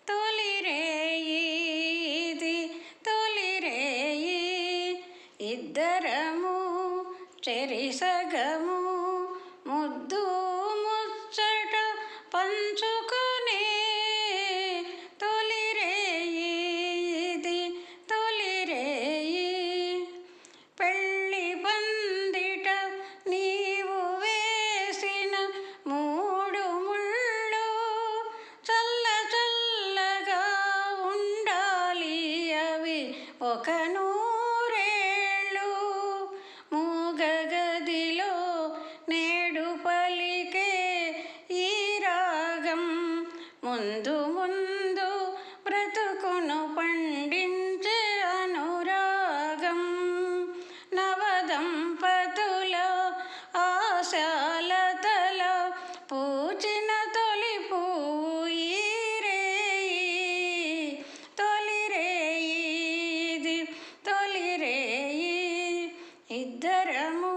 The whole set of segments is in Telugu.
తొలిరేయి ఇది తొలిరేయి ఇద్దరము చెరిసగము ముద్దు ముచ్చట పంచుకునే తొలిరేయి ఇది తొలిరేయి పెళ్ళి పందిట నీవు వేసిన మూడు ముళ్ళు చల్ల చల్లగా ఉండాలి అవి ఒక నూరేళ్ళు మూగగదిలో నేడు పలికే ఈ రాగం ముందు ముందు బ్రతుకును పండించే అనురాగం నవదంపతుల ఆశాలతల పూచిన తొలి పూయిరేయి తొలిరేయి ఇది తొలిరేయి ఇద్దరము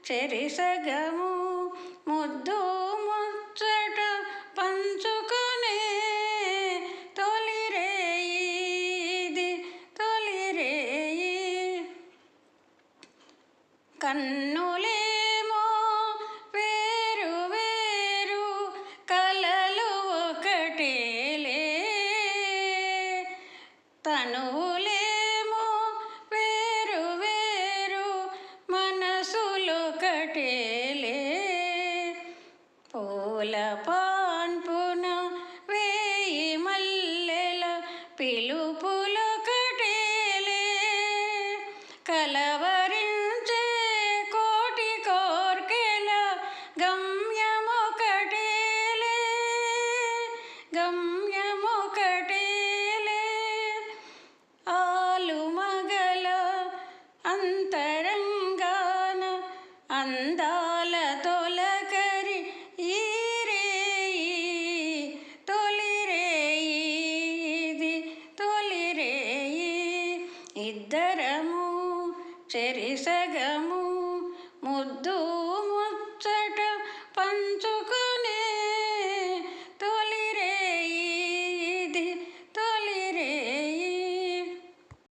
చెరిసగము ముద్దు ముచ్చట పంచుకునే తొలిరేయి ఇది తొలిరేయి కన్నులేమో వేరు వేరు కలలు ఒకటేలే తనువులేమో వేరు వేరు మనసులొకటేలే పూల పాన్పున వేయి మల్లెల పిలుపులొకటేలే కలవరించే కోటి కోర్కెల గమ్యమొకటేలే గమ్యమొకటేలే ఆలుమగల అంతరంగాన అందాల తొలకరి ఈరేయి తొలిరేయి ఇది తొలిరేయి ఇద్దరము చెరిసగము ముద్దు ముచ్చట పంచు